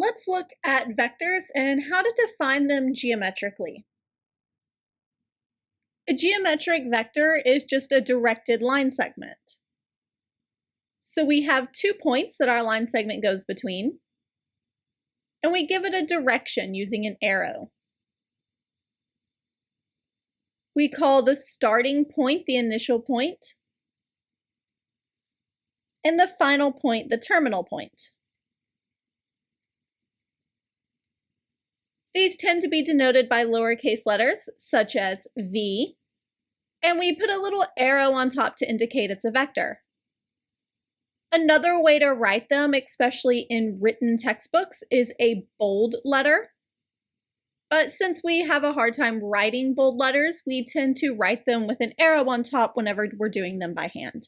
Let's look at vectors and how to define them geometrically. A geometric vector is just a directed line segment. So we have 2 points that our line segment goes between, and we give it a direction using an arrow. We call the starting point the initial point, and the final point the terminal point. These tend to be denoted by lowercase letters, such as v, and we put a little arrow on top to indicate it's a vector. Another way to write them, especially in written textbooks, is a bold letter. But since we have a hard time writing bold letters, we tend to write them with an arrow on top whenever we're doing them by hand.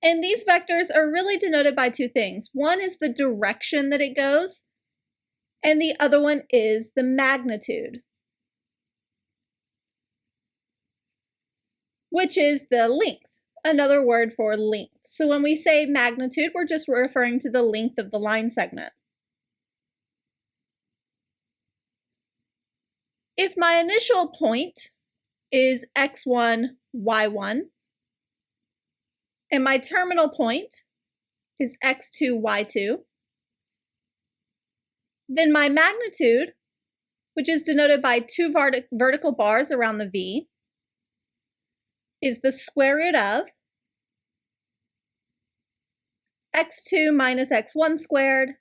And these vectors are really denoted by 2 things. One is the direction that it goes, and the other one is the magnitude, which is the length, another word for length. So when we say magnitude, we're just referring to the length of the line segment. If my initial point is x1, y1, and my terminal point is x2, y2, then my magnitude, which is denoted by 2 vertical bars around the v, is the square root of x2 minus x1 squared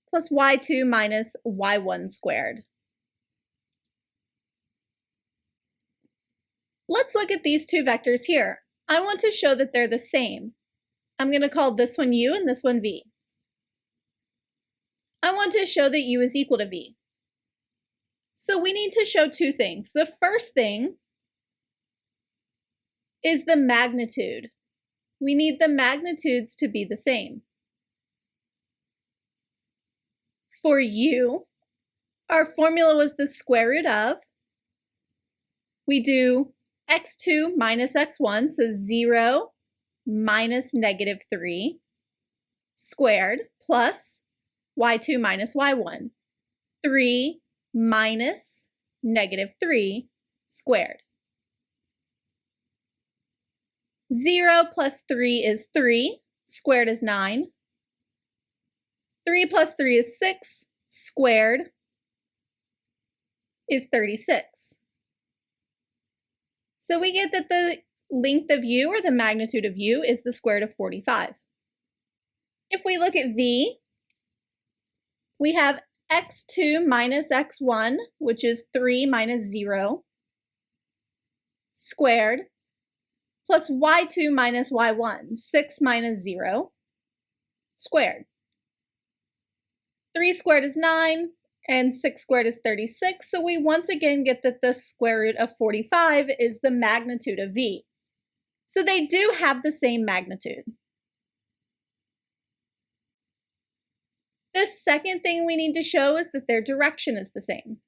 plus y2 minus y1 squared. Let's look at these 2 vectors here. I want to show that they're the same. I'm going to call this one u and this one v. I want to show that u is equal to v. So we need to show 2 things. The first thing is the magnitude. We need the magnitudes to be the same. For u, our formula was the square root of, we do x2 minus x1, so 0 minus negative 3 squared, plus y2 minus y1, 3 minus negative 3 squared. 0 plus 3 is 3, squared is 9. 3 plus 3 is 6, squared is 36. So we get that the length of u, or the magnitude of u, is the square root of 45. If we look at v, we have x2 minus x1, which is 3 minus 0, squared, plus y2 minus y1, 6 minus 0, squared. 3 squared is 9, and 6 squared is 36, so we once again get that the square root of 45 is the magnitude of v. So they do have the same magnitude. The second thing we need to show is that their direction is the same.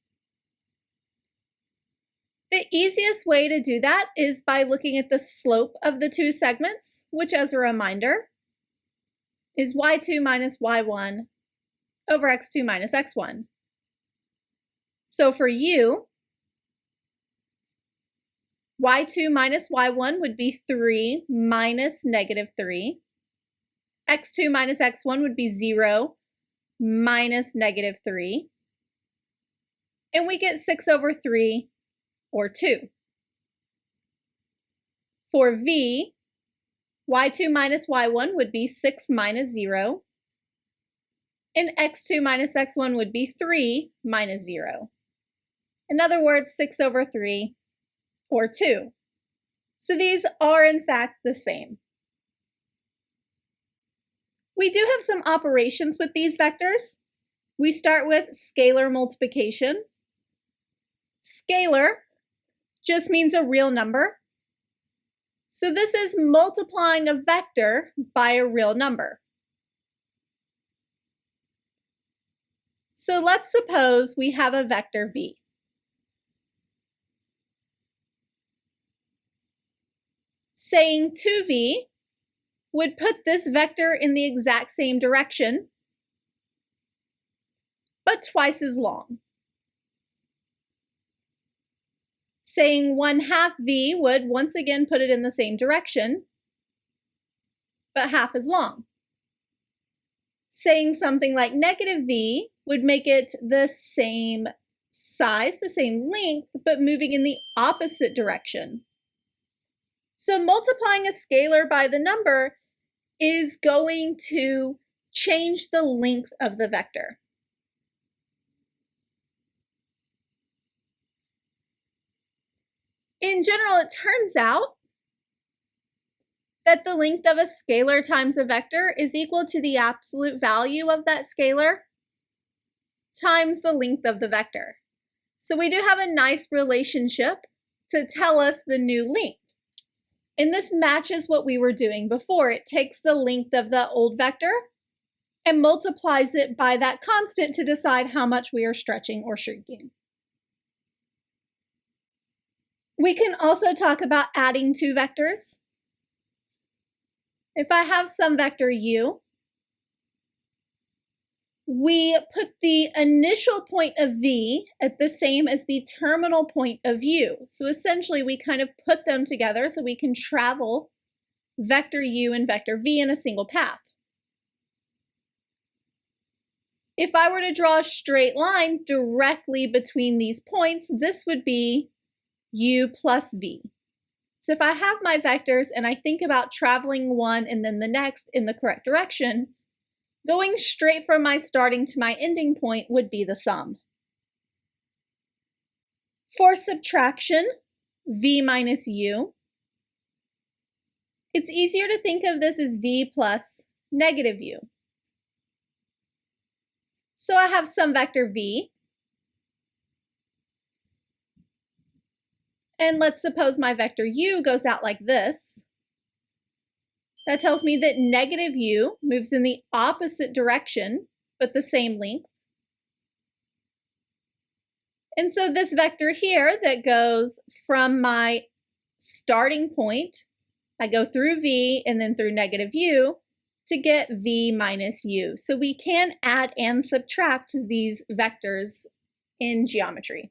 The easiest way to do that is by looking at the slope of the 2 segments, which, as a reminder, is y2 minus y1 over x2 minus x1. So for u, y2 minus y1 would be 3 minus negative 3. x2 minus x1 would be 0 minus negative 3. And we get 6 over 3, or 2. For v, y2 minus y1 would be 6 minus 0. And x2 minus x1 would be 3 minus 0. In other words, 6 over 3, or 2. So these are in fact the same. We do have some operations with these vectors. We start with scalar multiplication. Scalar just means a real number. So this is multiplying a vector by a real number. So let's suppose we have a vector v. Saying 2v would put this vector in the exact same direction, but twice as long. Saying 1/2 v would once again put it in the same direction, but half as long. Saying something like -v would make it the same size, the same length, but moving in the opposite direction. So multiplying a scalar by the number is going to change the length of the vector. In general, it turns out that the length of a scalar times a vector is equal to the absolute value of that scalar times the length of the vector. So we do have a nice relationship to tell us the new length. And this matches what we were doing before. It takes the length of the old vector and multiplies it by that constant to decide how much we are stretching or shrinking. We can also talk about adding two vectors. If I have some vector u, we put the initial point of v at the same as the terminal point of u. So essentially we kind of put them together so we can travel vector u and vector v in a single path. If I were to draw a straight line directly between these points, this would be u plus v. So if I have my vectors and I think about traveling one and then the next in the correct direction, going straight from my starting to my ending point would be the sum. For subtraction, v minus u, it's easier to think of this as v plus negative u. So I have some vector v, and let's suppose my vector u goes out like this. That tells me that negative u moves in the opposite direction, but the same length. And so this vector here that goes from my starting point, I go through v and then through negative u to get v minus u. So we can add and subtract these vectors in geometry.